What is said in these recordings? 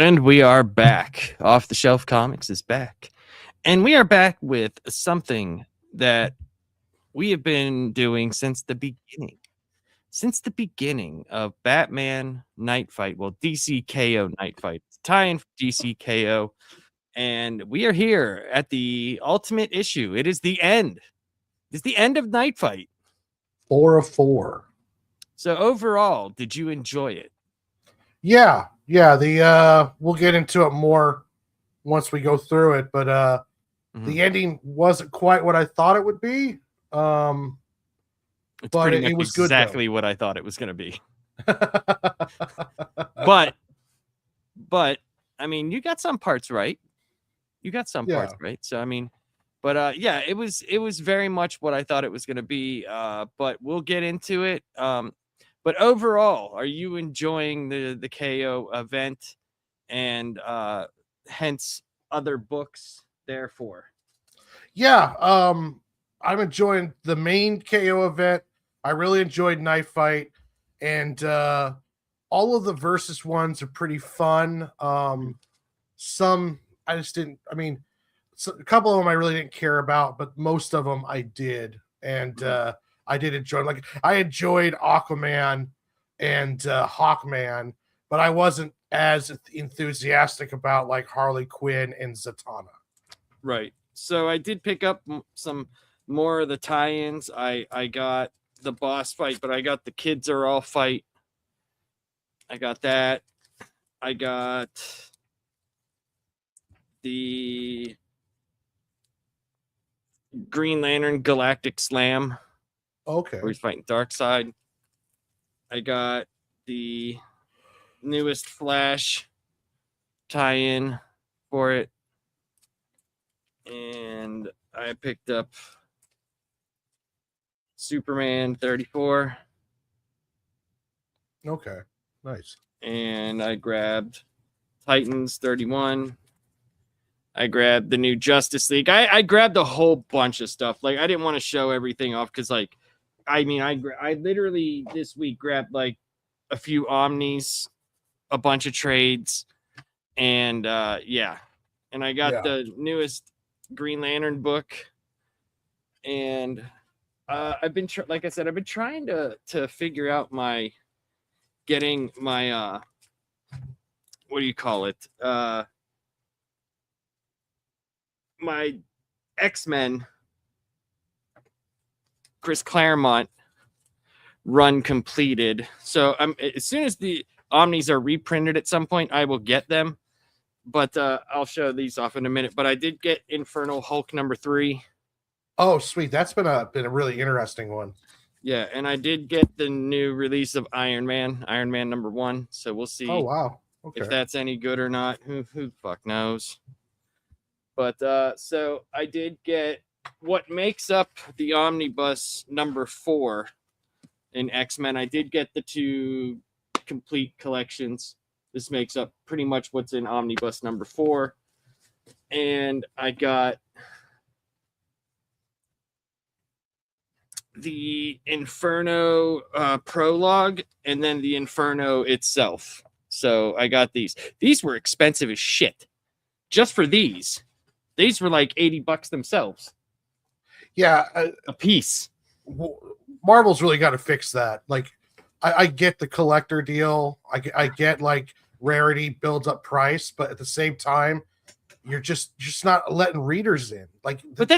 And we are back. Off the Shelf Comics is back. And we are back with something that we have been doing since the beginning. Since the beginning of Batman KnightFight. Well, DC K.O. KnightFight. Tie-in for DC K.O. And we are here at the ultimate issue. It is the end. It's the end of KnightFight. 4 of 4. So overall, did you enjoy it? Yeah. We'll get into it more once we go through it, but the ending wasn't quite what I thought it would be. It's but pretty it much was good. Exactly what I thought it was going to be. but I mean, you got some parts right. Parts right. So I mean, but yeah, it was very much what I thought it was going to be. But we'll get into it. But overall, are you enjoying the KO event and hence other books therefore? Yeah, I'm enjoying the main KO event. I really enjoyed KnightFight, and all of the versus ones are pretty fun. Some I just didn't. I mean, a couple of them I really didn't care about, but most of them I did, and I did enjoy. Like I enjoyed Aquaman and Hawkman, but I wasn't as enthusiastic about like Harley Quinn and Zatanna. Right. So I did pick up some more of the tie-ins. I got the boss fight, but I got the kids are all fight. I got that. I got the Green Lantern Galactic Slam. Okay. Where he's fighting Darkseid. I got the newest Flash tie-in for it. And I picked up Superman 34. Okay, nice. And I grabbed Titans 31. I grabbed the new Justice League. I grabbed a whole bunch of stuff. Like I didn't want to show everything off because, like, I mean, I literally this week grabbed like a few Omnis, a bunch of trades, and yeah. And I got the newest Green Lantern book, and I've been like I said, I've been trying to figure out getting my what do you call it? My X-Men Chris Claremont run completed. So as soon as the Omnis are reprinted at some point, I will get them. But I'll show these off in a minute. But I did get Infernal Hulk #3. Oh, sweet! That's been a really interesting one. Yeah, and I did get the new release of Iron Man #1. So we'll see. Oh wow! Okay. If that's any good or not. Who the fuck knows? But so I did get what makes up the Omnibus #4 in X-Men. I did get the 2 complete collections. This makes up pretty much what's in Omnibus #4. And I got the Inferno prologue and then the Inferno itself. So I got these. These were expensive as shit. Just for these. These were like $80 themselves. Yeah. A piece. Marvel's really got to fix that. Like, I get the collector deal. I get like rarity builds up price, but at the same time, you're just not letting readers in. Like, but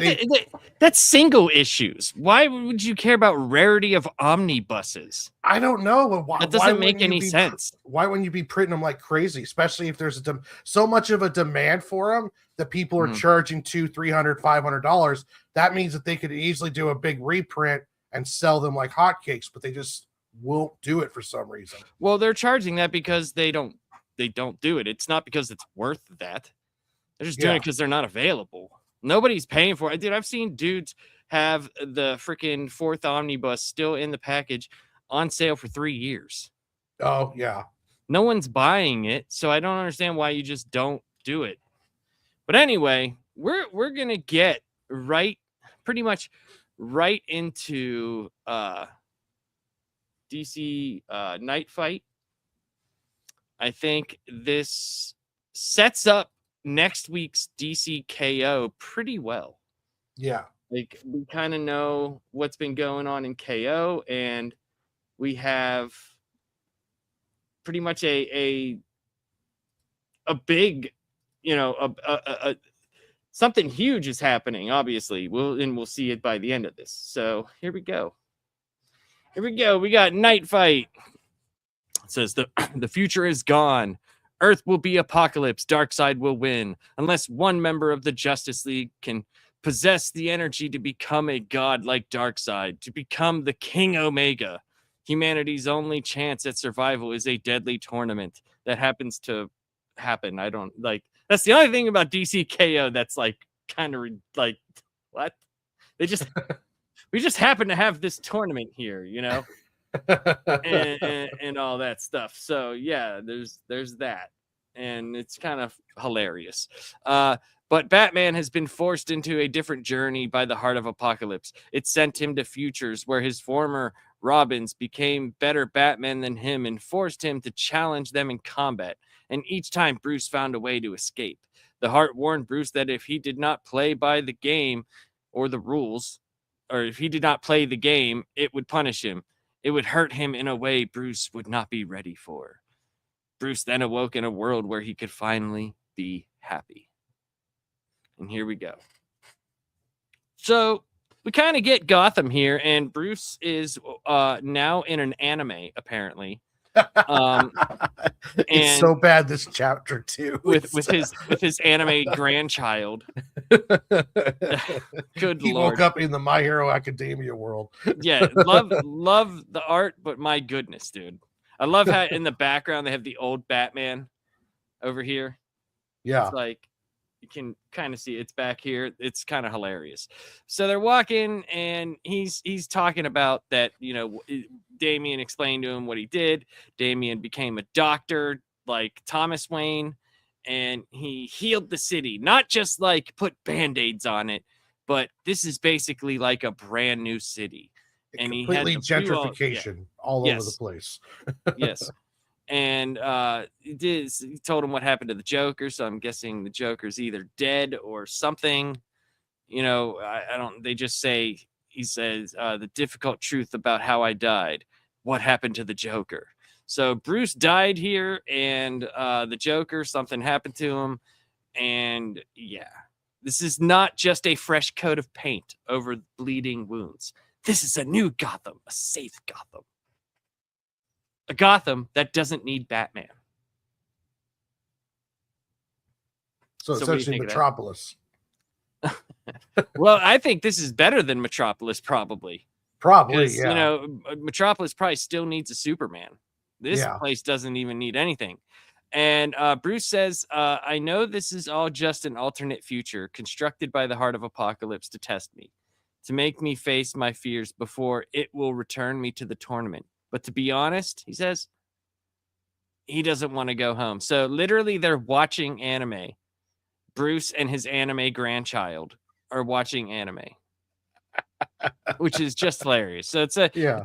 that's single issues. Why would you care about rarity of omnibuses? I don't know. But why, that doesn't make any sense. Why wouldn't you be printing them like crazy? Especially if there's so much of a demand for them that people are charging $200, $300, $500. That means that they could easily do a big reprint and sell them like hotcakes, but they just won't do it for some reason. Well, they're charging that because they don't do it. It's not because it's worth that. They're just doing it because they're not available. Nobody's paying for it. Dude, I've seen dudes have the freaking 4th omnibus still in the package on sale for 3 years. Oh, yeah. No one's buying it, so I don't understand why you just don't do it. But anyway, we're going to get pretty much right into DC KnightFight. I think this sets up next week's DC KO pretty well. Yeah. Like, we kind of know what's been going on in KO, and we have pretty much a big, something huge is happening. Obviously, we'll see it by the end of this. So here we go. We got KnightFight. It says the future is gone. Earth will be apocalypse. Darkseid will win unless one member of the Justice League can possess the energy to become a god like Darkseid, to become the King Omega. Humanity's only chance at survival is a deadly tournament that happens to happen. I don't like. That's the only thing about DC K.O. that's like kind of like what they just we just happen to have this tournament here, and all that stuff. So yeah, there's that, and it's kind of hilarious. But Batman has been forced into a different journey by the Heart of Apocalypse. It sent him to futures where his former Robins became better Batman than him and forced him to challenge them in combat. And each time Bruce found a way to escape. The Heart warned Bruce that if he did not play by the game or the rules, or if he did not play the game, it would punish him. It would hurt him in a way Bruce would not be ready for. Bruce then awoke in a world where he could finally be happy. And here we go. So we kind of get Gotham here, and Bruce is now in an anime, apparently. It's so bad this chapter too. With his anime grandchild. Good he Lord. Woke up in the My Hero Academia world. Yeah, love the art, but my goodness, dude. I love how in the background they have the old Batman over here. Yeah. It's like you can kind of see it's back here. It's kind of hilarious. So they're walking, and he's talking about that, Damian explained to him what he did. Damian became a doctor like Thomas Wayne, and he healed the city, not just like put band-aids on it, but this is basically like a brand new city. And completely he had gentrification all yes. over the place. Yes. And he told him what happened to the Joker, so I'm guessing the Joker's either dead or something. I don't. They just say, he says the difficult truth about how I died. What happened to the Joker? So Bruce died here, and the Joker, something happened to him, and yeah, this is not just a fresh coat of paint over bleeding wounds. This is a new Gotham, a safe Gotham. A Gotham that doesn't need Batman. So essentially Metropolis. Well, I think this is better than Metropolis, probably. Probably, yeah. Metropolis probably still needs a Superman. This place doesn't even need anything. And Bruce says, I know this is all just an alternate future constructed by the Heart of Apocalypse to test me, to make me face my fears before it will return me to the tournament. But to be honest, he says, he doesn't want to go home. So literally they're watching anime. Bruce and his anime grandchild are watching anime, which is just hilarious. So it's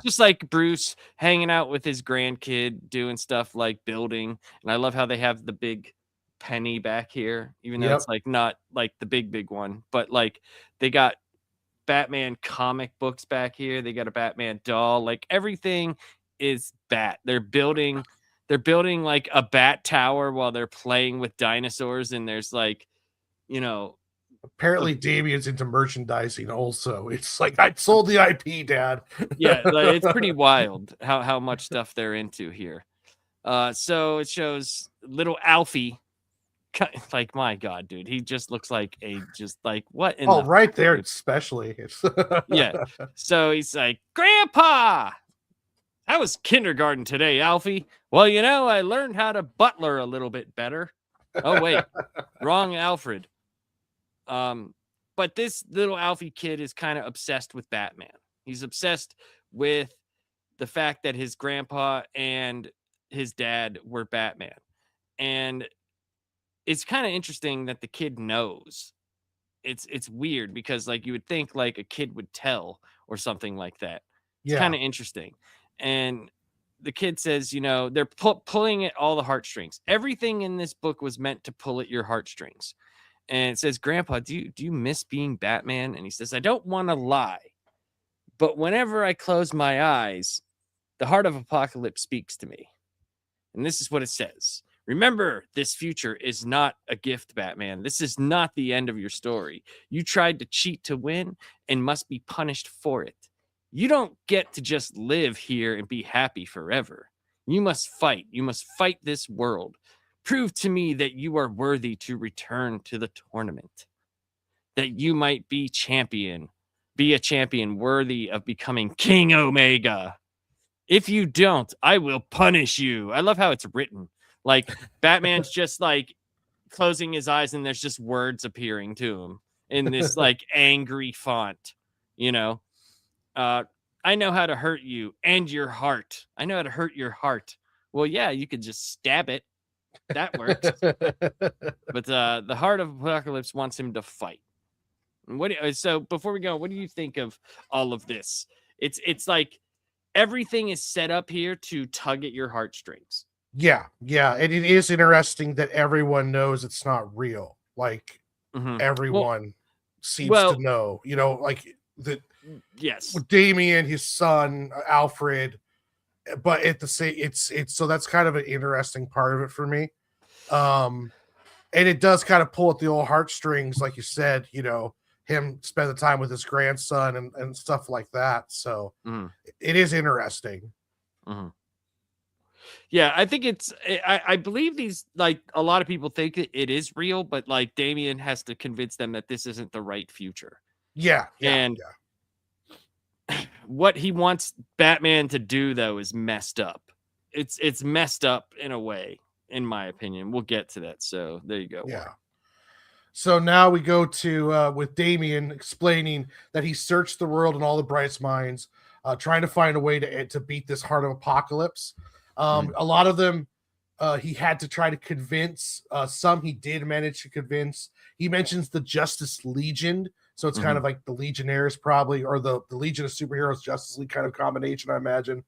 just like Bruce hanging out with his grandkid, doing stuff like building. And I love how they have the big penny back here, even though it's like not like the big one, but like they got Batman comic books back here. They got a Batman doll. Like everything is Bat. They're building like a Bat tower while they're playing with dinosaurs, and there's like, apparently Damian's into merchandising also. It's like, I sold the IP, Dad. Yeah, like, it's pretty wild how much stuff they're into here. So it shows little Alfie. Like, my God, dude, he just looks like what in right there, especially. Yeah. So he's like, Grandpa, how was kindergarten today, Alfie? Well, I learned how to butler a little bit better. Oh, wait, wrong Alfred. But this little Alfie kid is kind of obsessed with Batman. He's obsessed with the fact that his grandpa and his dad were Batman. And it's kind of interesting that the kid knows. It's weird because like you would think like a kid would tell or something like that. It's kind of interesting. And the kid says, you know, they're pulling at all the heartstrings. Everything in this book was meant to pull at your heartstrings. And it says, Grandpa, do you miss being Batman? And he says, I don't want to lie, but whenever I close my eyes, the heart of Apocalypse speaks to me. And this is what it says. Remember, this future is not a gift, Batman. This is not the end of your story. You tried to cheat to win and must be punished for it. You don't get to just live here and be happy forever. You must fight. You must fight this world. Prove to me that you are worthy to return to the tournament. That you might be a champion worthy of becoming King Omega. If you don't, I will punish you. I love how it's written. Like, Batman's just like closing his eyes and there's just words appearing to him in this like angry font, you know. I know how to hurt you and your heart. I know how to hurt your heart. Well, yeah, you could just stab it. That works. But the heart of Apocalypse wants him to fight. So before we go, what do you think of all of this? It's like everything is set up here to tug at your heartstrings. Yeah, and it is interesting that everyone knows it's not real. Like, everyone seems to know, you know, like that. Yes, with Damian, his son, Alfred, but at the same, it's so that's kind of an interesting part of it for me. And it does kind of pull at the old heartstrings, like you said, you know, him spend the time with his grandson and stuff like that. So it is interesting. Yeah, I think I believe these, like, a lot of people think it is real, but like Damian has to convince them that this isn't the right future. Yeah. What he wants Batman to do, though, is messed up. It's messed up in a way, in my opinion. We'll get to that. So there you go. Yeah. So now we go to with Damian explaining that he searched the world and all the brightest minds, trying to find a way to beat this heart of Apocalypse. A lot of them he had to try to convince. Some he did manage to convince. He mentions the Justice Legion. So it's kind of like the Legionnaires, probably, or the Legion of Superheroes, Justice League kind of combination, I imagine,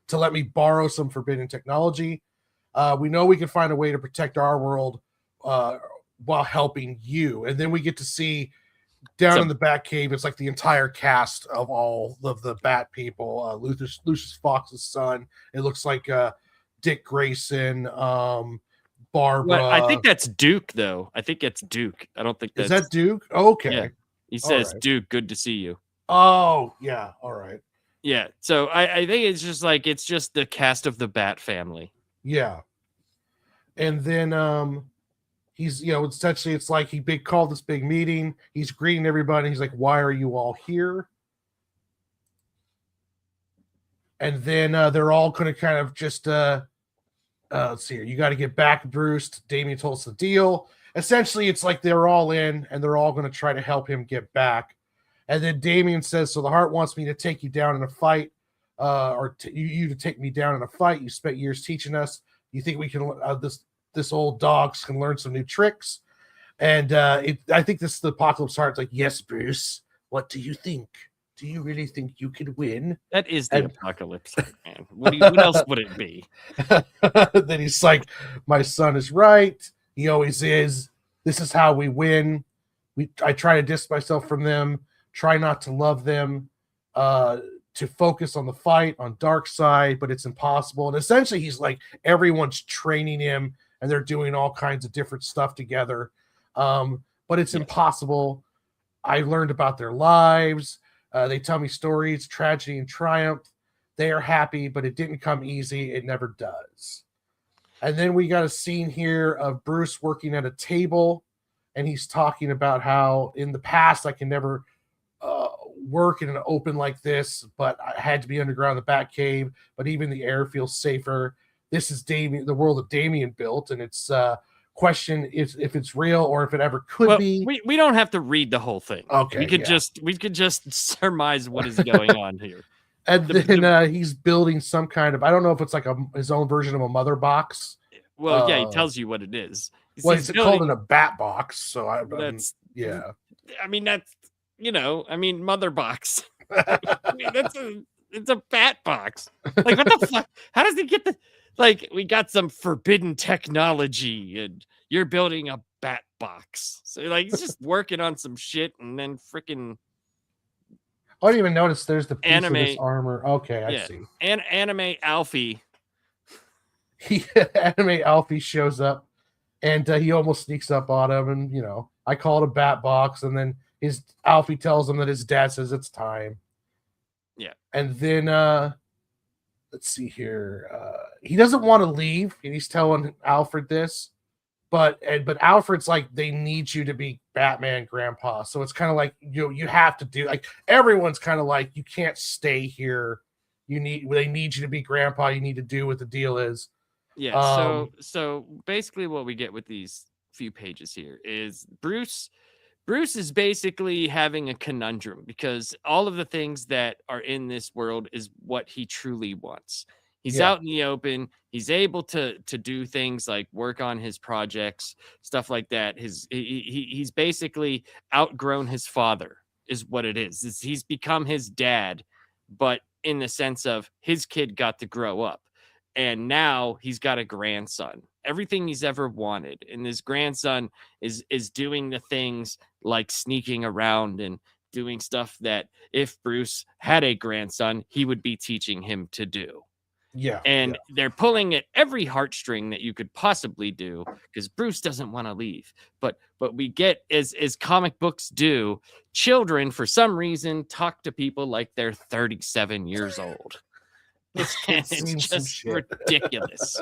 to let me borrow some forbidden technology. We know we can find a way to protect our world while helping you. And then we get to see down in the Batcave, it's like the entire cast of all of the Bat people. Lucius Fox's son. It looks like Dick Grayson, Barbara. Well, I think that's Duke, though. I think it's Duke. I don't think that's... Is that Duke? Okay. Yeah. He says, Duke, good to see you. Oh, yeah. All right. Yeah. So I think it's just the cast of the Bat family. Yeah. And then he's, you know, essentially it's like he called this big meeting. He's greeting everybody. He's like, why are you all here? And then they're all going to kind of just, let's see here. You got to get back, Bruce. Damian told us the deal. Essentially, it's like they're all in and they're all going to try to help him get back. And then Damian says, so the heart wants me to take you down in a fight, or you to take me down in a fight. You spent years teaching us. You think we can, this old dogs can learn some new tricks. And I think this is the Apocalypse Heart's like, yes, Bruce, what do you think? Do you really think you could win? That is the Apocalypse Heart, man. What else would it be? Then he's like, my son is right. He always is. This is how we win. I try to distance myself from them, try not to love them, to focus on the fight on Darkseid, but it's impossible. And essentially, he's like, everyone's training him, and they're doing all kinds of different stuff together. But it's impossible. I learned about their lives. They tell me stories, tragedy and triumph. They are happy, but it didn't come easy. It never does. And then we got a scene here of Bruce working at a table, and he's talking about how in the past I can never work in an open like this, but I had to be underground in the Batcave, but even the air feels safer. This is Damian, the world that Damian built, and it's question if it's real or if it ever could be. We don't have to read the whole thing. Okay. We could just surmise what is going on here. And then he's building some kind of, I don't know if it's like his own version of a mother box. Well, yeah, he tells you what it is. He's called it a bat box. So I mean, that's, you know, mother box. I mean, It's a bat box. Like, what the fuck? How does he get the, like, we got some forbidden technology and you're building a bat box. So, like, he's just working on some shit and then freaking I didn't even notice there's the piece of this anime. armor. Okay, I Yeah. see. And Anime Alfie. Anime Alfie shows up, and he almost sneaks up on him, and you know, I call it a bat box, and then his Alfie tells him that his dad says it's time. Yeah. And then let's see here. He doesn't want to leave, and he's telling Alfred this, but Alfred's like, they need you to be Batman grandpa. So it's kind of like you have to do, like, everyone's kind of like, you can't stay here. They need you to be grandpa. You need to do what the deal is. Yeah. So basically what we get with these few pages here is Bruce is basically having a conundrum because all of the things that are in this world is what he truly wants. He's out in the open. He's able to do things like work on his projects, stuff like that. He's basically outgrown his father, is what it is. He's become his dad, but in the sense of his kid got to grow up. And now he's got a grandson, everything he's ever wanted. And his grandson is doing the things like sneaking around and doing stuff that if Bruce had a grandson, he would be teaching him to do. Yeah. And they're pulling at every heartstring that you could possibly do because Bruce doesn't want to leave. But we get, as comic books do, children for some reason talk to people like they're 37 years old. It's just ridiculous.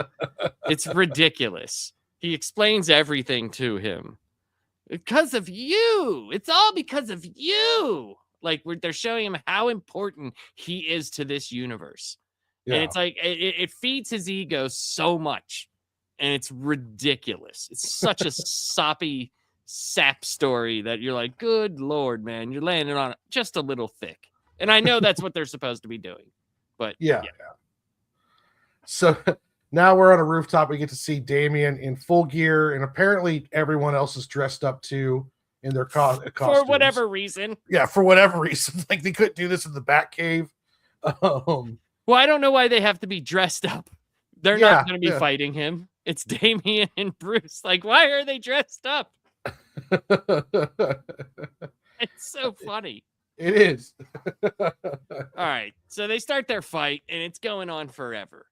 It's ridiculous. He explains everything to him. Because of you. It's all because of you. Like, they're showing him how important he is to this universe. Yeah. And it's like, it feeds his ego so much. And it's ridiculous. It's such a soppy sap story that you're like, good Lord, man, you're landing on it just a little thick. And I know that's what they're supposed to be doing. But yeah. So now we're on a rooftop. We get to see Damian in full gear, and apparently everyone else is dressed up too in their costumes. For whatever reason. Yeah, for whatever reason. Like, they couldn't do this in the Batcave. Well, I don't know why they have to be dressed up. They're not going to be fighting him. It's Damian and Bruce. Like, why are they dressed up? It's so funny. It is. All right. So they start their fight, and it's going on forever.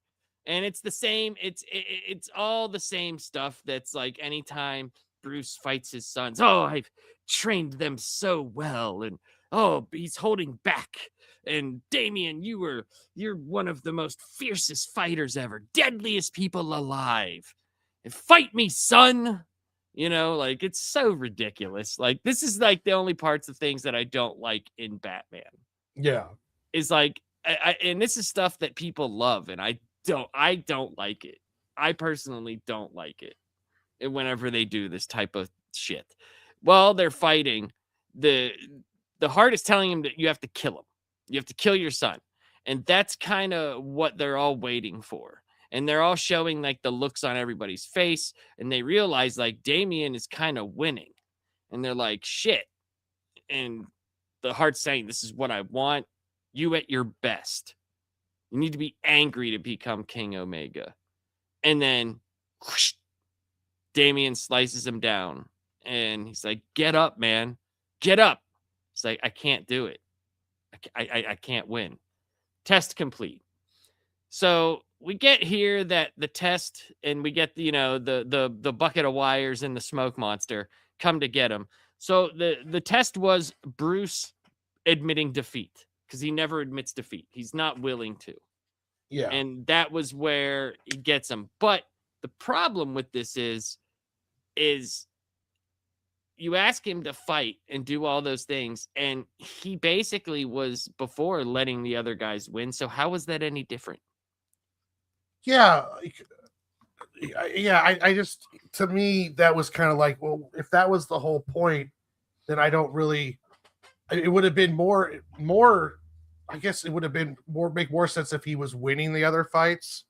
And it's the same. It's all the same stuff that's like anytime Bruce fights his sons. Oh, I've trained them so well. And oh, he's holding back. And Damian, you're one of the most fiercest fighters ever. Deadliest people alive. And fight me, son. You know, like, it's so ridiculous. Like, this is like the only parts of things that I don't like in Batman. Yeah. Is like, and this is stuff that people love, and I don't like it. I personally don't like it. And whenever they do this type of shit. While they're fighting, the heart is telling him that you have to kill him. You have to kill your son. And that's kind of what they're all waiting for. And they're all showing like the looks on everybody's face. And they realize like Damian is kind of winning. And they're like, shit. And the heart's saying, this is what I want. You at your best. You need to be angry to become King Omega. And then whoosh, Damian slices him down. And he's like, get up, man. Get up. It's like, I can't do it. I can't win. Test complete. So we get here that the test, and we get the bucket of wires and the smoke monster come to get him. So the test was Bruce admitting defeat, because he never admits defeat. He's not willing to. Yeah. And that was where he gets him. But the problem with this is you ask him to fight and do all those things, and he basically was before letting the other guys win. So how was that any different? Yeah. I just, to me, that was kind of like, well, if that was the whole point, then I don't really, it would have been more, I guess it would have been make more sense if he was winning the other fights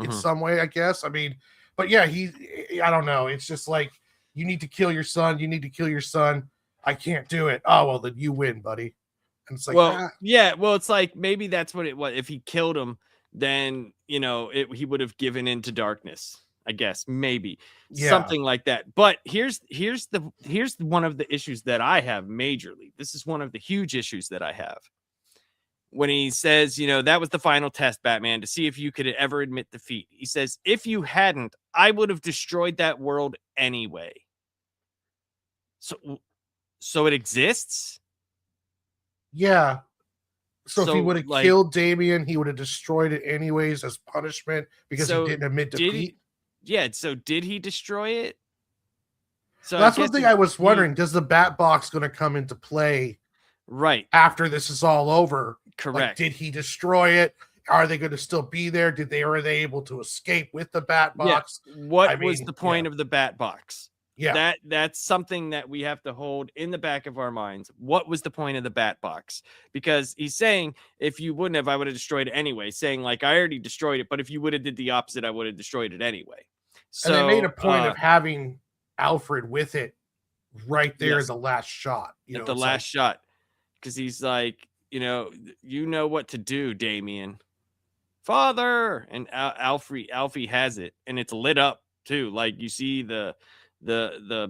in some way, I guess. I mean, but yeah, I don't know. It's just like, you need to kill your son. You need to kill your son. I can't do it. Oh, well, then you win, buddy. And it's like, well, yeah, well, it's like maybe that's what it was. If he killed him, then he would have given into darkness. I guess maybe something like that. But here's one of the issues that I have majorly. This is one of the huge issues that I have. When he says, that was the final test, Batman, to see if you could ever admit defeat. He says, if you hadn't, I would have destroyed that world anyway. So it exists? Yeah. So if he would have killed Damian, he would have destroyed it anyways as punishment because he didn't admit defeat. So did he destroy it? So that's one thing I was wondering. Does the Bat Box going to come into play right after this is all over? Correct. Like, did he destroy it? Are they going to still be there? Are they able to escape with the Bat Box? Yeah. What was the point of the Bat Box? Yeah, that's something that we have to hold in the back of our minds. What was the point of the Bat Box? Because he's saying, if you wouldn't have, I would have destroyed it anyway. Saying like, I already destroyed it, but if you would have did the opposite, I would have destroyed it anyway. So and they made a point of having Alfred with it right there at the last shot. At the last shot, because he's like, you know what to do, Damian. Father, and Alfie has it, and it's lit up too. Like you see the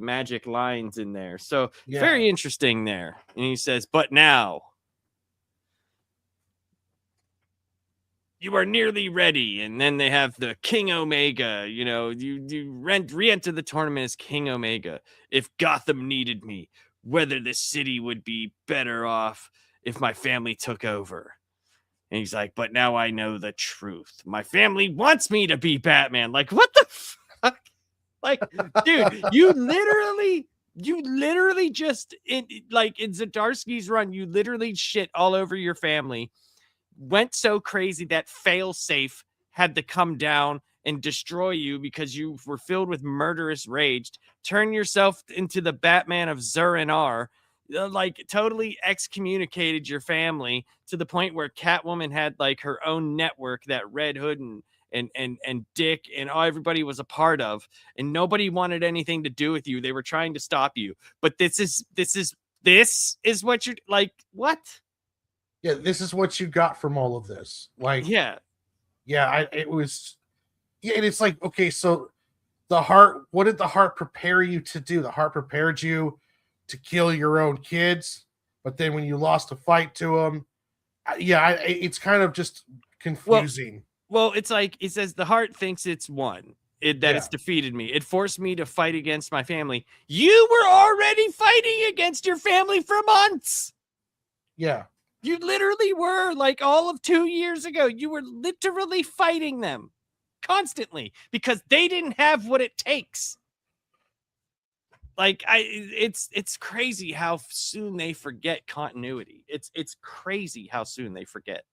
magic lines in there. So very interesting there. And he says, but now you are nearly ready. And then they have the King Omega, you re-enter the tournament as King Omega. If Gotham needed me, whether the city would be better off if my family took over. And he's like, but now I know the truth. My family wants me to be Batman. Like, what the fuck? Like, dude, you literally just in Zdarsky's run, you literally shit all over your family. Went so crazy that Failsafe had to come down and destroy you because you were filled with murderous rage. Turn yourself into the Batman of Zur-En-Arrh. Like totally excommunicated your family to the point where Catwoman had like her own network that Red Hood and Dick and everybody was a part of, and nobody wanted anything to do with you. They were trying to stop you. But this is what you're like, what? Yeah, this is what you got from all of this. Like, it was, and it's like, okay, so the heart, what did the heart prepare you to do? The heart prepared you to kill your own kids, but then when you lost a fight to them, it's kind of just confusing. Well, it's like he says the heart thinks it's won, it's defeated me. It forced me to fight against my family. You were already fighting against your family for months. Yeah. You literally were, like all of 2 years ago. You were literally fighting them constantly because they didn't have what it takes. Like it's crazy how soon they forget continuity. It's crazy how soon they forget.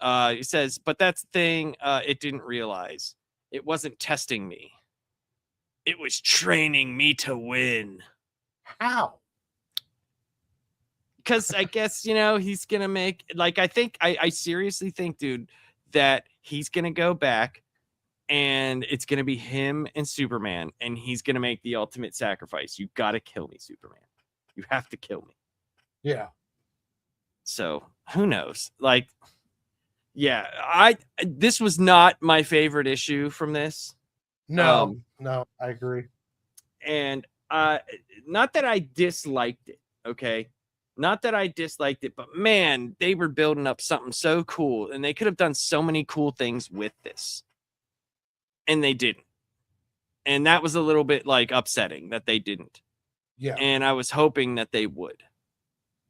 He says, but that's the thing it didn't realize. It wasn't testing me. It was training me to win. How? Because I guess, he's going to make, like, I seriously think, dude, that he's going to go back and it's going to be him and Superman, and he's going to make the ultimate sacrifice. You got to kill me, Superman. You have to kill me. Yeah. So who knows? Like, this was not my favorite issue from this. No, I agree. And not that I disliked it. Okay. Not that I disliked it, but man, they were building up something so cool, and they could have done so many cool things with this. And they didn't. And that was a little bit like upsetting that they didn't. Yeah. And I was hoping that they would.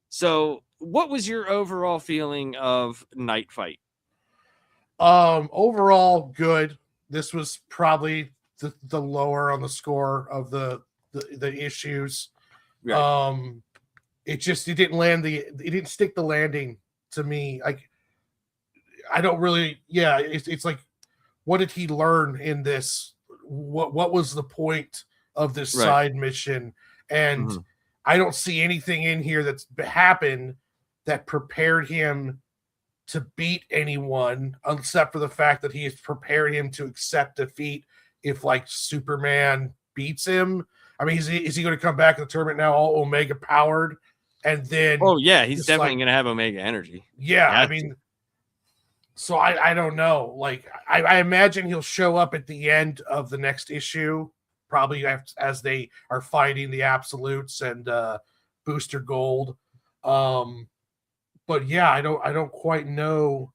So what was your overall feeling of KnightFight? Overall good. This was probably the lower on the score of the issues. Right. It didn't stick the landing to me. Like, I don't really, it's like, what did he learn in this? What was the point of this side mission? And I don't see anything in here that's happened that prepared him to beat anyone, except for the fact that he has prepared him to accept defeat if like Superman beats him. I mean, is he going to come back in the tournament now all Omega powered and then Oh yeah, he's just definitely like, gonna have Omega energy. yeah, I Has to. mean, so I don't know. Like I imagine he'll show up at the end of the next issue, probably as they are fighting the Absolutes and Booster Gold. But yeah, I don't quite know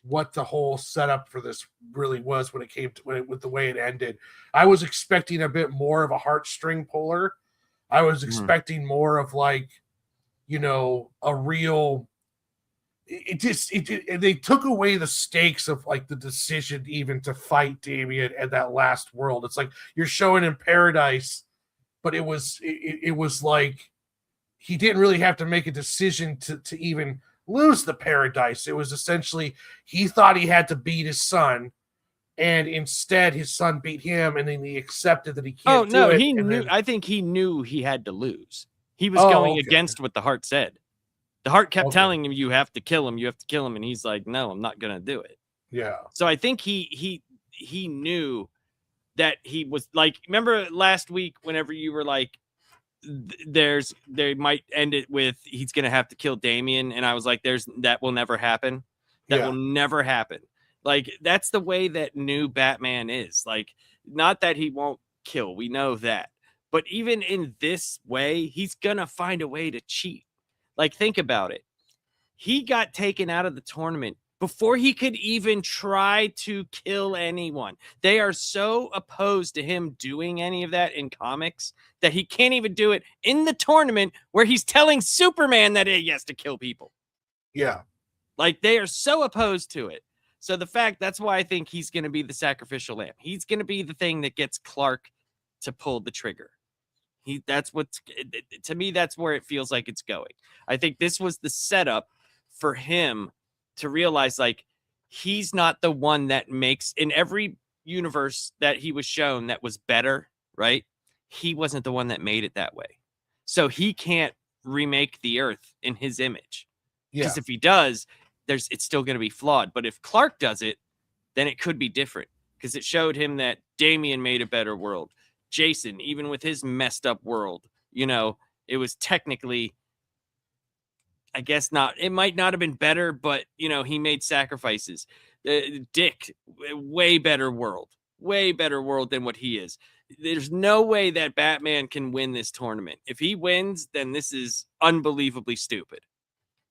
what the whole setup for this really was when it came to with the way it ended. I was expecting a bit more of a heartstring puller. I was expecting more of like, a real. They took away the stakes of like the decision even to fight Damien at that last world. It's like you're showing in Paradise, but it was like he didn't really have to make a decision to even lose the Paradise. It was essentially he thought he had to beat his son, and instead his son beat him, and then he accepted that he can't do it. He and knew. then, I think he knew he had to lose. He was oh, going okay, against what the heart said. The heart kept okay, telling him, "You have to kill him. You have to kill him," and he's like, "No, I'm not gonna do it." yeah, So I think he knew that he was like. Remember last week, whenever you were like, they might end it with he's gonna have to kill Damien, and I was like, that will never happen. That will yeah, never happen. Like that's the way that new Batman is. Like, not that he won't kill, we know that, but even in this way, he's gonna find a way to cheat. Like, think about it. He got taken out of the tournament before he could even try to kill anyone. They are so opposed to him doing any of that in comics that he can't even do it in the tournament where he's telling Superman that he has to kill people. yeah, Like, they are so opposed to it. So that's why I think he's going to be the sacrificial lamb. He's going to be the thing that gets Clark to pull the trigger. That's what's, to me, that's where it feels like it's going. I think this was the setup for him to realize, like, he's not the one that makes, in every universe that he was shown that was better, right? He wasn't the one that made it that way. So he can't remake the earth in his image. yeah, Because if he does, it's still going to be flawed. But if Clark does it, then it could be different. Because it showed him that Damian made a better world. Jason, even with his messed up world, it was technically, I guess not, it might not have been better, but he made sacrifices. Dick, way better world than what he is. There's no way that Batman can win this tournament. If he wins, then this is unbelievably stupid,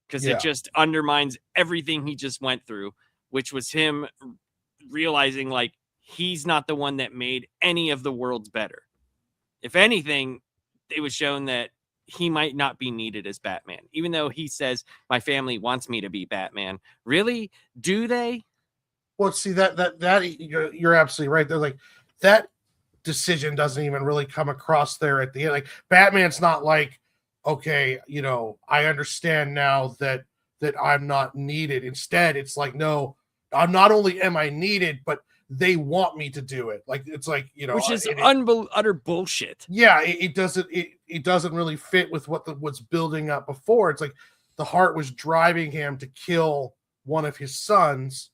because it yeah, just undermines everything he just went through, which was him realizing, like, he's not the one that made any of the worlds better. If anything, it was shown that he might not be needed as Batman, even though he says, my family wants me to be Batman. Really? Do they? Well, see that you're absolutely right. They're like that decision doesn't even really come across there at the end. Like Batman's not like, okay, I understand now that I'm not needed. Instead, it's like, no, I'm not only am I needed, but they want me to do it. Like it's like, Which is utter bullshit. yeah, it doesn't really fit with what's building up before. It's like the heart was driving him to kill one of his sons,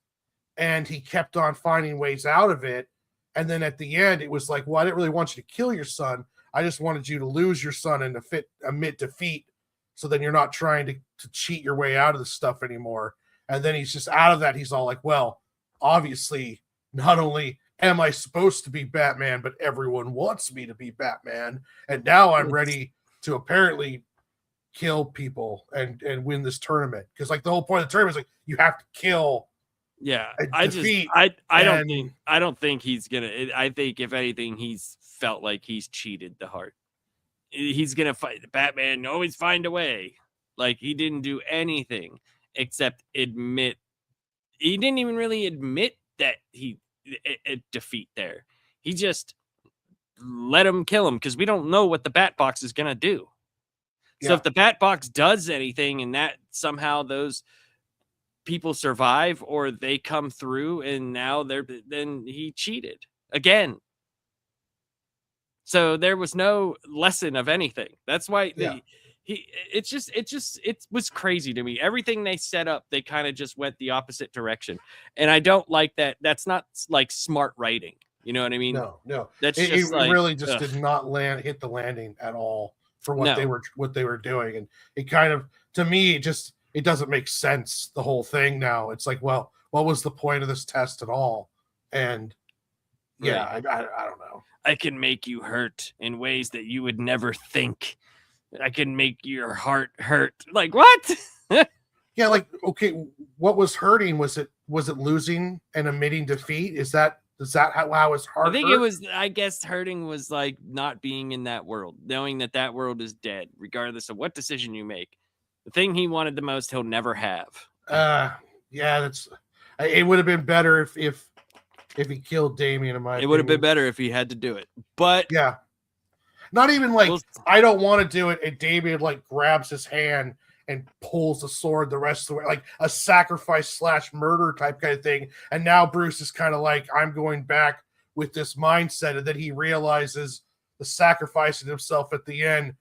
and he kept on finding ways out of it. And then at the end, it was like, well, I didn't really want you to kill your son. I just wanted you to lose your son and to admit defeat. So then you're not trying to cheat your way out of the stuff anymore. And then he's just out of that. He's all like, well, obviously, not only am I supposed to be Batman, but everyone wants me to be Batman. And now I'm ready to apparently kill people and win this tournament. Because like the whole point of the tournament is like, you have to kill. Yeah, I don't think he's gonna. I think if anything, he's felt like he's cheated the heart. He's gonna fight Batman. Always find a way. Like, he didn't do anything except admit. He didn't even really admit that he defeat there. He just let him kill him, because we don't know what the Bat Box is gonna do. So if the Bat Box does anything and that somehow those people survive or they come through and now then he cheated again. So there was no lesson of anything. That's why it was crazy to me. Everything they set up, they kind of just went the opposite direction. And I don't like that. That's not like smart writing. You know what I mean? No. That's It just like, really just ugh. did not hit the landing at all. for what they were doing. And it kind of, to me, it doesn't make sense, the whole thing now. It's like, well, what was the point of this test at all? And yeah, right. I don't know. I can make you hurt in ways that you would never think. I can make your heart hurt. Like, what? Yeah, like, okay, what was hurting? Was it losing and admitting defeat? Is that how his heart? I think it was. I guess hurting was like not being in that world, knowing that world is dead, regardless of what decision you make. The thing he wanted the most, he'll never have. Yeah, it would have been better if he killed Damien. In my opinion, it would have been better if he had to do it. But yeah, not even like I don't want to do it, and Damien like grabs his hand and pulls the sword the rest of the way, like a sacrifice / murder type kind of thing. And now Bruce is kind of like, I'm going back with this mindset, and then he realizes the sacrificing himself at the end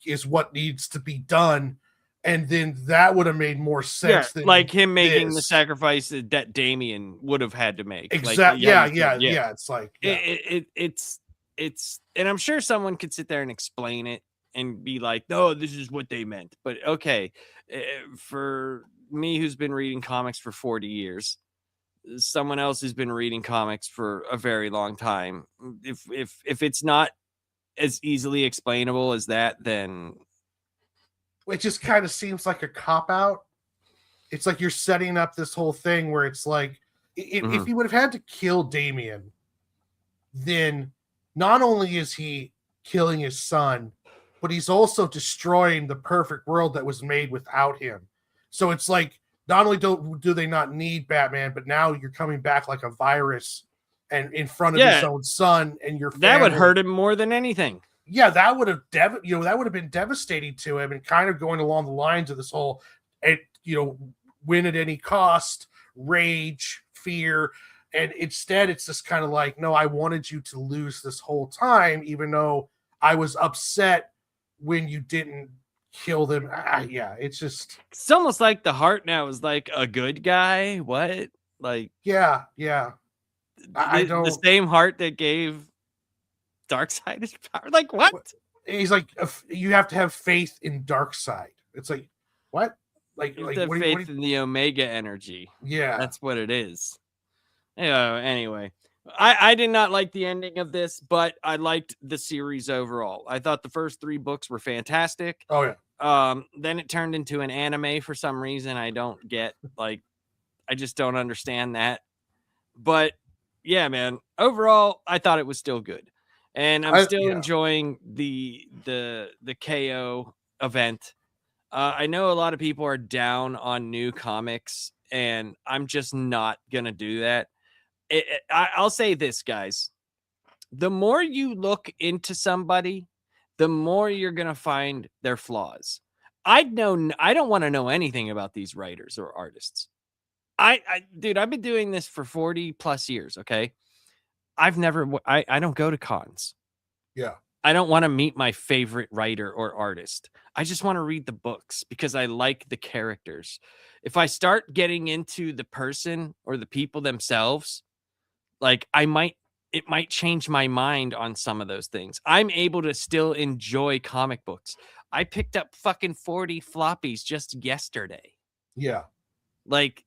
is what needs to be done. And then that would have made more sense than like him making the sacrifice that Damien would have had to make. Exactly. Like, yeah. It's like it's and I'm sure someone could sit there and explain it and be like, no, this is what they meant. But okay, for me, who's been reading comics for 40 years, someone else who's been reading comics for a very long time, if it's not as easily explainable as that, then it just kind of seems like a cop-out. It's like you're setting up this whole thing where it's like, if he would have had to kill Damien, then not only is he killing his son, but he's also destroying the perfect world that was made without him. So it's like, not only do they not need Batman, but now you're coming back like a virus and in front of his own son and your family. That would hurt him more than anything. Yeah, that would have that would have been devastating to him, and kind of going along the lines of this whole, win at any cost, rage, fear. And instead it's just kind of like, no, I wanted you to lose this whole time, even though I was upset when you didn't kill them. It's almost like the heart now is like a good guy. What? Like, yeah. I don't. The same heart that gave Darkseid his power. Like, what? He's like, you have to have faith in Darkseid. It's like, what? Like faith in the Omega energy. Yeah, that's what it is. Anyway, I did not like the ending of this, but I liked the series overall. I thought the first 3 books were fantastic. Oh yeah. Then it turned into an anime for some reason. I don't get, like, I just don't understand that. But yeah, man, overall, I thought it was still good. And I'm still enjoying the KO event. I know a lot of people are down on new comics, and I'm just not going to do that. I'll say this, guys. The more you look into somebody, the more you're going to find their flaws. I don't want to know anything about these writers or artists. Dude, I've been doing this for 40 plus years. Okay. I don't go to cons. Yeah. I don't want to meet my favorite writer or artist. I just want to read the books because I like the characters. If I start getting into the person or the people themselves, like it might change my mind on some of those things. I'm able to still enjoy comic books. I picked up fucking 40 floppies just yesterday. Yeah. Like,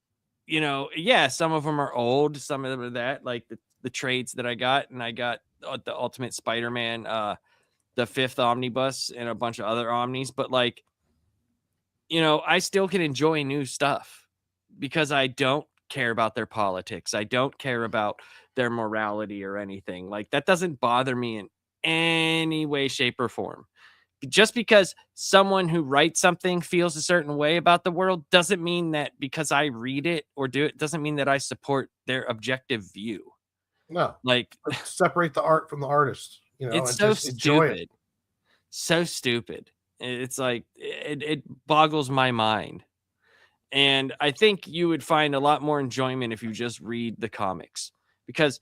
some of them are old. Some of them are that, like the trades that I got, and I got the Ultimate Spider-Man, the 5th omnibus, and a bunch of other omnis. But like, I still can enjoy new stuff because I don't care about their politics. I don't care about their morality or anything. Like, that doesn't bother me in any way, shape, or form. Just because someone who writes something feels a certain way about the world doesn't mean that because I read it or do it, doesn't mean that I support their objective view. No, like, separate the art from the artist. It's so stupid. So stupid. It's like, it boggles my mind. And I think you would find a lot more enjoyment if you just read the comics, because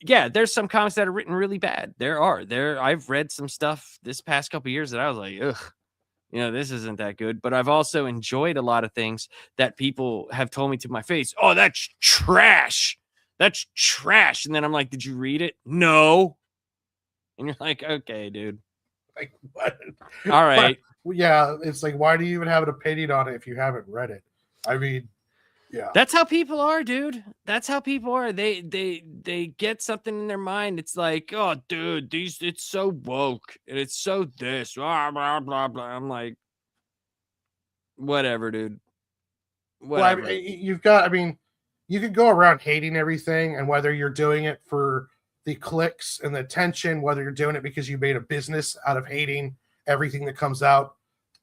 there's some comics that are written really bad. I've read some stuff this past couple of years that I was like, ugh, this isn't that good. But I've also enjoyed a lot of things that people have told me to my face. Oh, that's trash. That's trash. And then I'm like, did you read it? No. And you're like, okay, dude. Like what? All right. Yeah, it's like, why do you even have an opinion on it if you haven't read it? I mean, yeah. That's how people are, dude. That's how people are. They get something in their mind. It's like, oh, dude, it's so woke and it's so this, blah, blah, blah, blah. I'm like, whatever, dude. Well, I Whatever. mean, you've got, I mean, you could go around hating everything, and whether you're doing it for the clicks and the attention, whether you're doing it because you made a business out of hating everything that comes out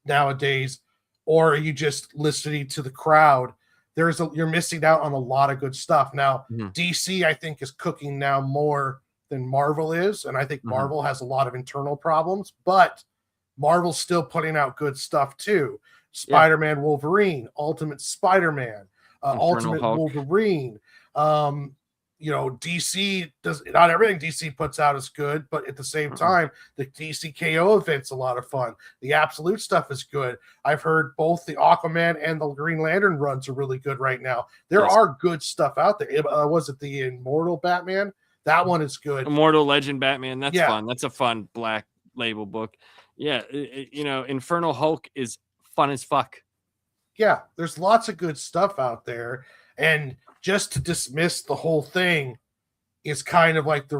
nowadays, or you just listening to the crowd, you're missing out on a lot of good stuff. Now, DC, I think, is cooking now more than Marvel is, and I think Marvel has a lot of internal problems, but Marvel's still putting out good stuff too. Spider-Man, Wolverine, Ultimate Spider-Man, Ultimate Hulk. Wolverine. You know, DC does not everything DC puts out is good, but at the same time, the DC K.O. event's a lot of fun. The Absolute stuff is good. I've heard both the Aquaman and the Green Lantern runs are really good right now. There are good stuff out there. Was it the Immortal Batman? That one is good. Immortal Legend Batman. That's fun. That's a fun Black Label book. Yeah, you know, Infernal Hulk is fun as fuck. Yeah, there's lots of good stuff out there, and just to dismiss the whole thing is kind of like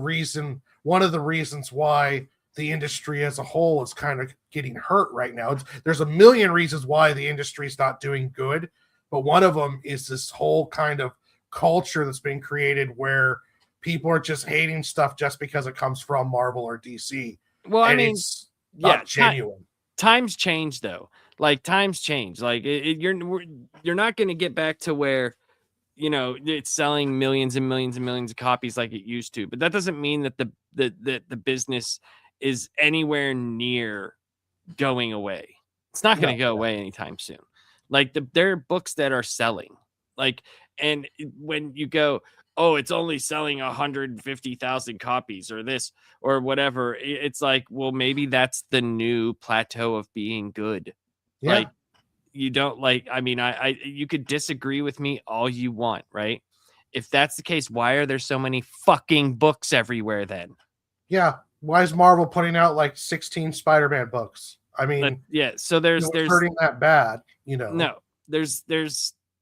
one of the reasons why the industry as a whole is kind of getting hurt right now. There's a million reasons why the industry is not doing good, but one of them is this whole kind of culture that's been created where people are just hating stuff just because it comes from Marvel or DC. Well, I mean, it's not genuine. Times change though. Like times change. Like you're not going to get back to where, you know, it's selling millions and millions and millions of copies like it used to. But that doesn't mean that the business is anywhere near going away. It's not going to go away anytime soon. Like there are books that are selling. Like, and when you go, oh, it's only selling 150,000 copies or this or whatever, it's like, well, maybe that's the new plateau of being good. Yeah. Like, you don't like, I mean, you could disagree with me all you want, right? If that's the case, why are there so many fucking books everywhere then? Yeah. Why is Marvel putting out like 16 Spider-Man books? I mean, so there's hurting that bad, you know. No, there's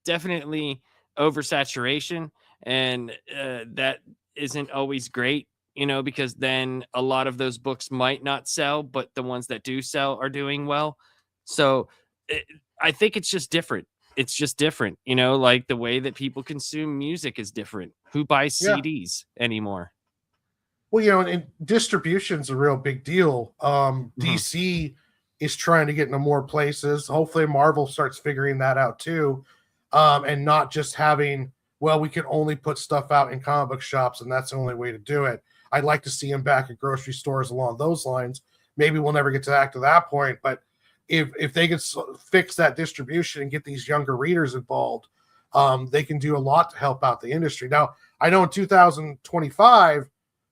definitely oversaturation, and that isn't always great, you know, because then a lot of those books might not sell, but the ones that do sell are doing well. So I think it's just different. It's just different, you know, like the way that people consume music is different. Who buys CDs anymore? Well, you know, and distribution's a real big deal. DC is trying to get into more places. Hopefully Marvel starts figuring that out too. And not just having, well, we can only put stuff out in comic book shops and that's the only way to do it. I'd like to see them back at grocery stores along those lines. Maybe we'll never get to that point, but if they could fix that distribution and get these younger readers involved, they can do a lot to help out the industry. Now, I know in 2025,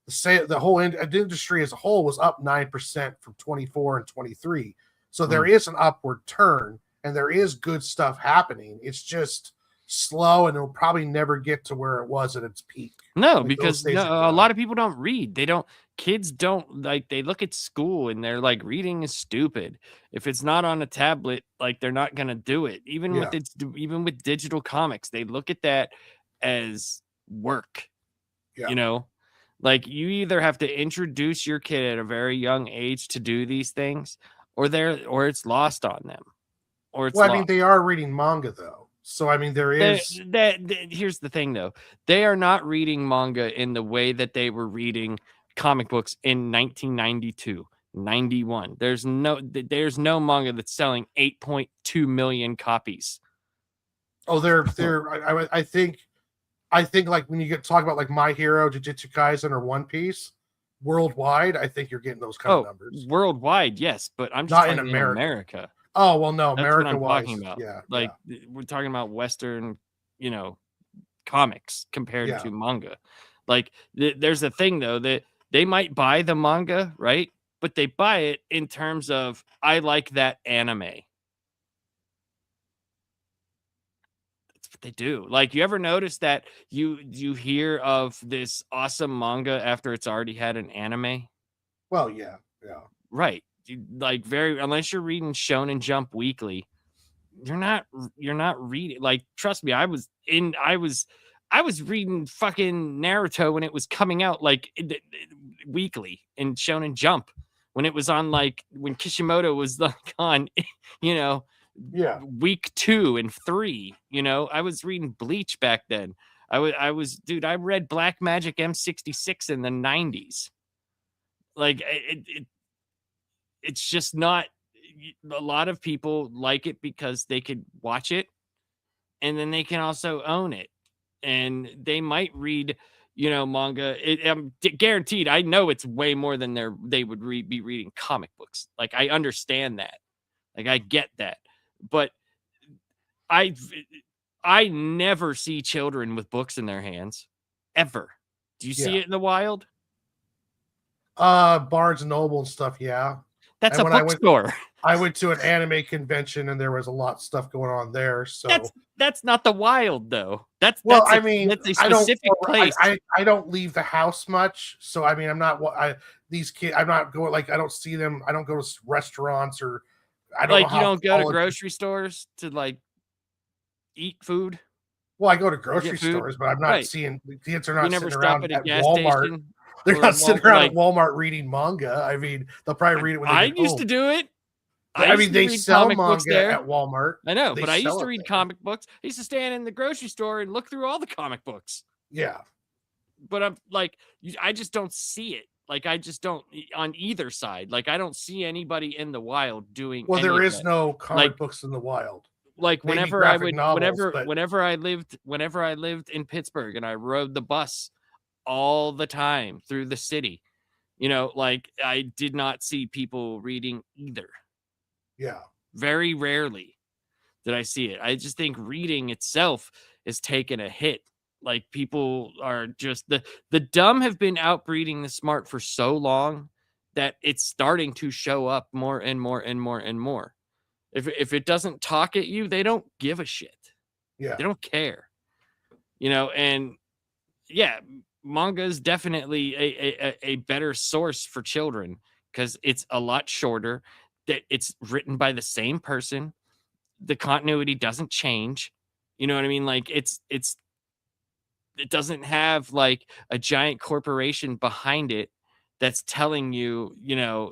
the whole industry as a whole was up 9% from 24 and 23. So there is an upward turn and there is good stuff happening. It's just slow and it'll probably never get to where it was at its peak. No, like because a lot of people don't read. Kids don't like, they look at school and they're like, reading is stupid. If it's not on a tablet, like they're not going to do it. Even with digital comics, they look at that as work, you know, like you either have to introduce your kid at a very young age to do these things or it's lost on them or it's I mean, they are reading manga though. So, I mean, there is here's the thing though. They are not reading manga in the way that they were reading comic books in 1992, 91. There's no manga that's selling 8.2 million copies. Oh, I think like when you talk about like My Hero, Jujutsu Kaisen, or One Piece worldwide, I think you're getting those kind of numbers. Worldwide, yes, but I'm just not talking in America. Oh, well, no, that's America what I'm talking about. Yeah, like we're talking about Western, you know, comics compared to manga. Like there's a thing though that they might buy the manga, right? But they buy it in terms of, I like that anime. That's what they do. Like, you ever notice that you hear of this awesome manga after it's already had an anime? Well, yeah. Right. like unless you're reading Shonen Jump Weekly, you're not reading. Like, trust me, I was reading fucking Naruto when it was coming out, like weekly in Shonen Jump, when it was on, like when Kishimoto was like on, week 2 and 3. I was reading Bleach back then. I was dude, I read Black Magic M66 in the 90s. Like it's just not. A lot of people like it because they could watch it, and then they can also own it, and they might read manga. I'm guaranteed, I know it's way more than they would be reading comic books. Like, I understand that, like, I get that, but I never see children with books in their hands, ever. Do you see it in the wild? Barnes and Noble and stuff. Yeah, that's a bookstore. I went to an anime convention and there was a lot of stuff going on there. So that's not the wild, though. That's a specific place. I don't leave the house much, so I mean, I'm not these kids. I'm not going, like, I don't see them. I don't go to restaurants, or I don't like, you don't go to grocery stores to, like, eat food. Well, I go to grocery stores, but I'm not seeing the kids are not sitting around at Walmart. Station, they're not sitting around at Walmart reading manga. I mean, they'll probably read it when they get home. used to do it. I mean, they sell manga at Walmart. I know, but I used to read comic books. I used to stand in the grocery store and look through all the comic books. Yeah. But I'm like, I just don't see it. Like, I just don't, on either side. Like, I don't see anybody in the wild doing. Well, there is no comic books in the wild. Like, whenever I lived in Pittsburgh and I rode the bus all the time through the city, like, I did not see people reading either. Yeah. Very rarely did I see it. I just think reading itself is taking a hit. Like, people are just the dumb have been outbreeding the smart for so long that it's starting to show up more and more and more and more. If it doesn't talk at you, they don't give a shit. Yeah. They don't care. And yeah, manga is definitely a better source for children because it's a lot shorter. That it's written by the same person. The continuity doesn't change. You know what I mean? Like, it doesn't have, like, a giant corporation behind it that's telling you,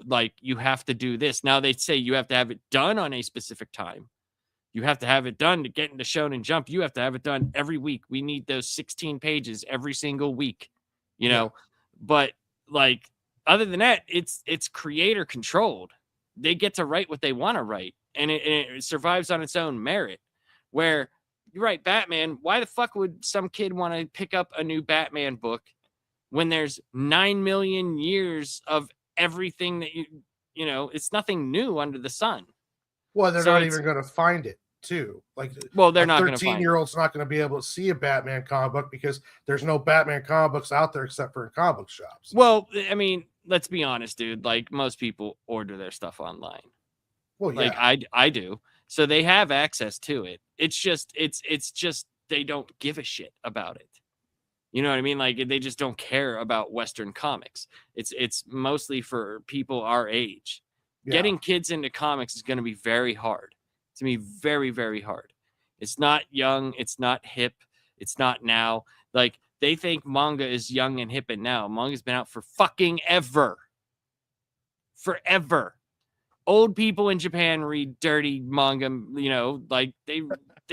like, you have to do this. Now, they say you have to have it done on a specific time. You have to have it done to get into Shonen Jump. You have to have it done every week. We need those 16 pages every single week, But, like, other than that, it's creator controlled. They get to write what they want to write, and it survives on its own merit. Where you write Batman, why the fuck would some kid want to pick up a new Batman book when there's 9 million years of everything that it's nothing new under the sun. Well, they're not even going to find it too. Like, they're not going to. 13-year-old's not going to be able to see a Batman comic book because there's no Batman comic books out there except for in comic book shops. Well, I mean, let's be honest, dude. Like, most people order their stuff online. Well, yeah. Like, I do. So they have access to it. It's just they don't give a shit about it. You know what I mean? Like, they just don't care about Western comics. It's mostly for people our age. Yeah. Getting kids into comics is going to be very hard. It's going to be very, very hard. It's not young. It's not hip. It's not now. Like, they think manga is young and hip and now. Manga's been out for fucking ever. Forever. Old people in Japan read dirty manga, like they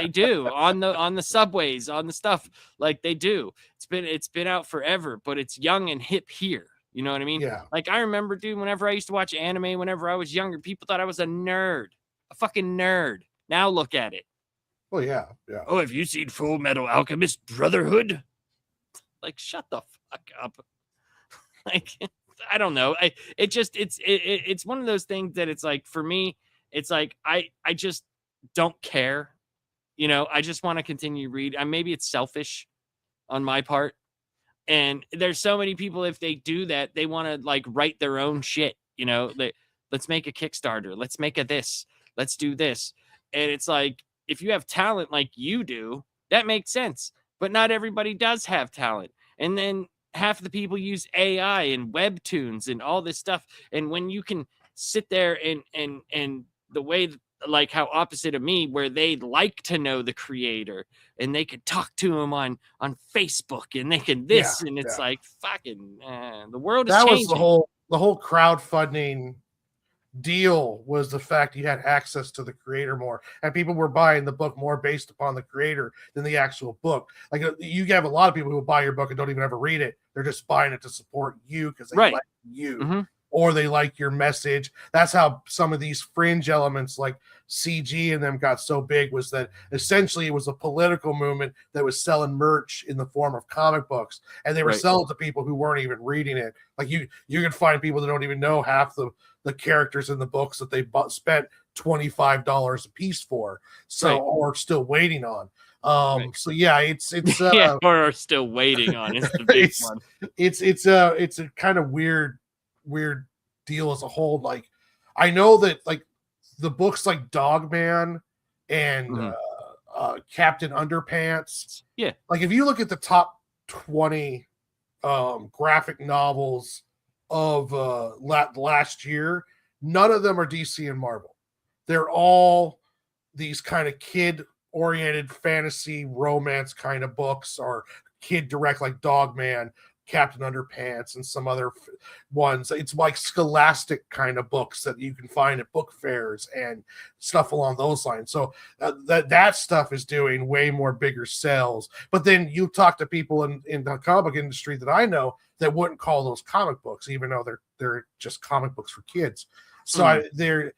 do on the subways, on the stuff, like they do. It's been out forever, but it's young and hip here. You know what I mean? Yeah. Like, I remember, dude, whenever I used to watch anime, whenever I was younger, people thought I was a nerd, a fucking nerd. Now look at it. Well, yeah, yeah. Oh, have you seen Full Metal Alchemist Brotherhood? Like, shut the fuck up. Like, I don't know. It's one of those things that it's like, for me, it's like, I just don't care. I just want to continue to read. Maybe it's selfish on my part. And there's so many people, if they do that, they want to, like, write their own shit. Let's make a Kickstarter. Let's make a this. Let's do this. And it's like, if you have talent like you do, that makes sense. But not everybody does have talent. And then half the people use AI and webtoons and all this stuff. And when you can sit there and the way like how opposite of me, where they like to know the creator and they could talk to him on Facebook and they can this, and it's like fucking the world is that changing. was the whole crowdfunding deal, was the fact you had access to the creator more, and people were buying the book more based upon the creator than the actual book. Like you have a lot of people who buy your book and don't even ever read it. They're just buying it to support you because they like you. Or they like your message. That's how some of these fringe elements like CG and them got so big, was that essentially it was a political movement that was selling merch in the form of comic books, and they were selling to people who weren't even reading it. Like you can find people that don't even know half the characters in the books that they spent $25 a piece for, so or still waiting on. So yeah, it's or are still waiting on is the big one. It's a kind of weird deal as a whole. Like I know that like the books like Dogman and Captain Underpants, like if you look at the top 20 graphic novels of last year, none of them are DC and Marvel. They're all these kind of kid oriented fantasy romance kind of books, or kid direct like Dogman, Captain Underpants, and some other ones. It's like scholastic kind of books that you can find at book fairs and stuff along those lines. So that stuff is doing way more bigger sales. But then you talk to people in the comic industry that I know that wouldn't call those comic books, even though they're just comic books for kids. So there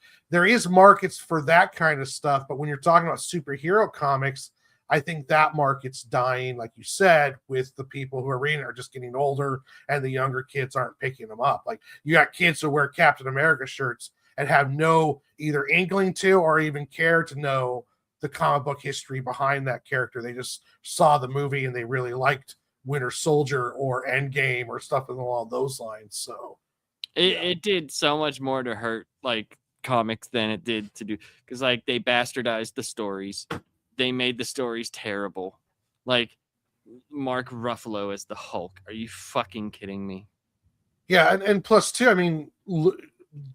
is markets for that kind of stuff. But when you're talking about superhero comics, I think that market's dying, like you said, with the people who are reading are just getting older, and the younger kids aren't picking them up. Like you got kids who wear Captain America shirts and have no either inkling to or even care to know the comic book history behind that character. They just saw the movie and they really liked Winter Soldier or Endgame or stuff along those lines. So it did so much more to hurt like comics than it did to do, because like they bastardized the stories. They made the stories terrible. Like Mark Ruffalo as the Hulk. Are you fucking kidding me? Yeah, and plus too, I mean,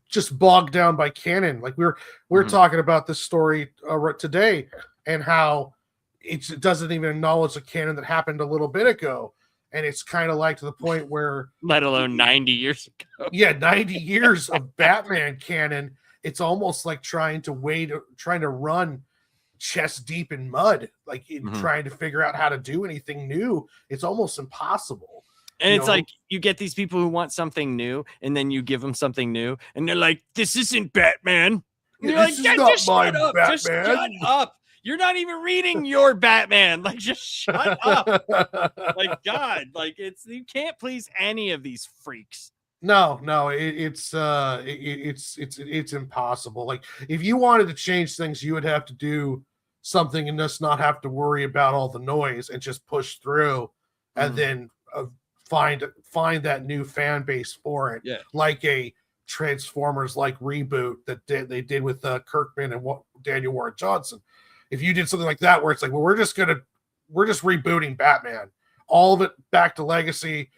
just bogged down by canon. Like we're talking about this story today, and how it doesn't even acknowledge the canon that happened a little bit ago, and it's kind of like to the point where, let alone 90 years ago. Yeah, 90 years of Batman canon. It's almost like trying to run chest deep in mud, like trying to figure out how to do anything new. It's almost impossible. And it's like you get these people who want something new, and then you give them something new, and they're like, "This isn't Batman." And you're like, "Yeah, just shut up! Batman. Just shut up! You're not even reading your Batman. Like, just shut up!" Like, God, like you can't please any of these freaks. No, it's impossible. Like if you wanted to change things, you would have to do something and just not have to worry about all the noise and just push through, and then find that new fan base for it. Like a Transformers like reboot that they did with Kirkman and Daniel Warren Johnson. If you did something like that, where it's like, well, we're just rebooting Batman, all of it back to legacy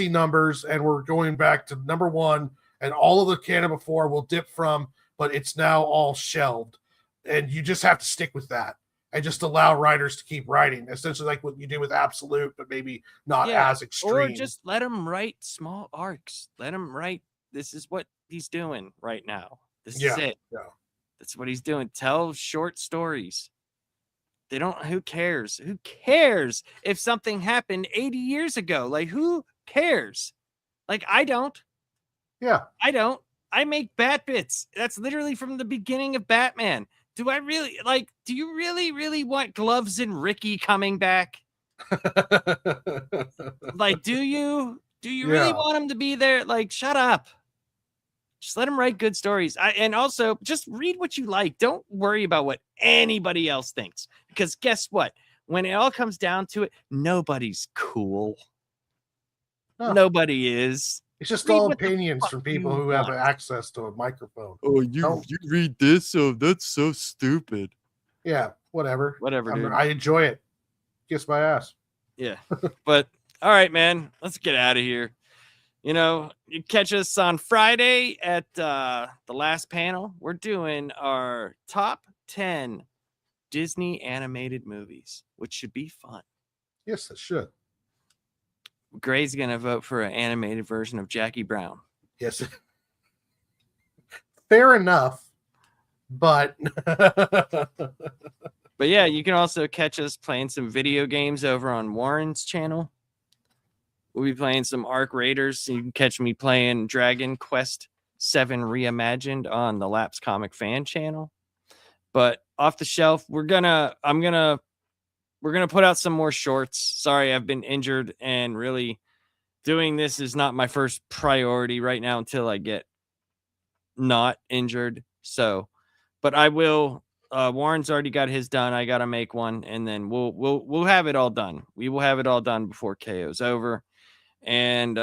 numbers, and we're going back to number one, and all of the canon before will dip from, but it's now all shelved, and you just have to stick with that and just allow writers to keep writing, essentially like what you did with Absolute, but maybe not as extreme. Or just let them write small arcs. Let them write, this is what he's doing right now. This is it. That's what he's doing. Tell short stories. They don't, who cares? Who cares if something happened 80 years ago? Like, who cares? Like, I don't. Yeah. I don't. I make Bat Bits. That's literally from the beginning of Batman. Do I really, like, do you really, really want Gloves and Ricky coming back? Like, do you really want him to be there? Like, shut up. Just let him write good stories. And also just read what you like. Don't worry about what anybody else thinks. Because guess what? When it all comes down to it, nobody's cool. Nobody is. It's just all opinions from people who have access to a microphone. Oh, you read this? Oh, that's so stupid. Yeah, whatever. Dude. I enjoy it. Kiss my ass. Yeah. But all right, man. Let's get out of here. You know, you catch us on Friday at the last panel. We're doing our top 10 Disney animated movies, which should be fun. Yes, it should. Gray's going to vote for an animated version of Jackie Brown. Yes. Fair enough. But yeah, you can also catch us playing some video games over on Warren's channel. We'll be playing some Arc Raiders. You can catch me playing Dragon Quest 7 Reimagined on the Laps Comic Fan channel. But off the shelf, we're gonna put out some more shorts. Sorry, I've been injured, and really doing this is not my first priority right now until I get not injured. So, but I will. Warren's already got his done. I gotta make one, and then we'll have it all done. We will have it all done before KO's over. And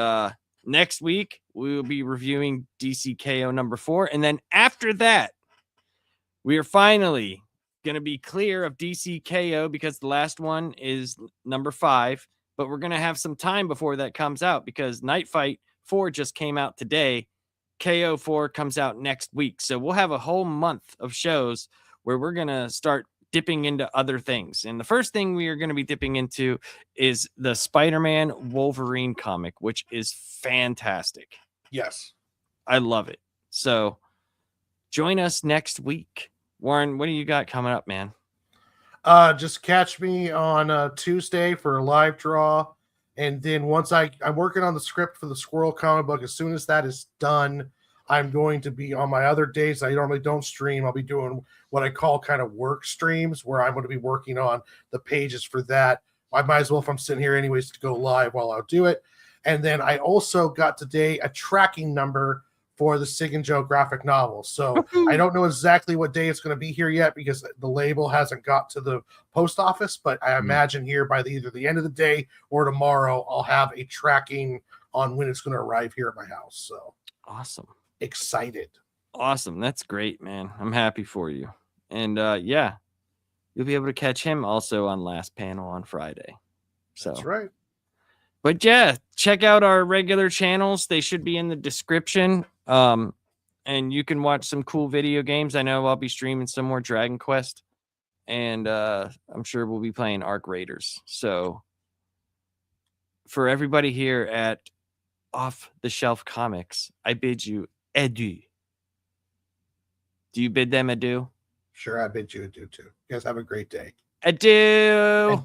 next week we will be reviewing DC K.O. number 4, and then after that, we are finally gonna be clear of DC K.O. because the last one is number 5. But we're gonna have some time before that comes out because KnightFight 4 just came out today. KO 4 comes out next week. So we'll have a whole month of shows where we're going to start dipping into other things. And the first thing we are going to be dipping into is the Spider-Man Wolverine comic, which is fantastic. yes. I love it. So join us next week. Warren, what do you got coming up, man? Just catch me on Tuesday for a live draw. And then once I'm working on the script for the Squirrel comic book. As soon as that is done, I'm going to be on my other days. I normally don't stream. I'll be doing what I call kind of work streams where I'm going to be working on the pages for that. I might as well, if I'm sitting here anyways, to go live while I'll do it. And then I also got today a tracking number for the Sig and Joe graphic novel. So I don't know exactly what day it's going to be here yet because the label hasn't got to the post office, but I imagine here by either the end of the day or tomorrow, I'll have a tracking on when it's going to arrive here at my house. So awesome. Excited. Awesome. That's great, man. I'm happy for you. And yeah, you'll be able to catch him also on Last Panel on Friday. So that's right. But yeah, check out our regular channels. They should be in the description. And you can watch some cool video games. I know I'll be streaming some more Dragon Quest. And I'm sure we'll be playing Arc Raiders. So for everybody here at Off the Shelf Comics, I bid you adieu. Do you bid them adieu? Sure, I bid you adieu too. You guys have a great day. Adieu. Adieu.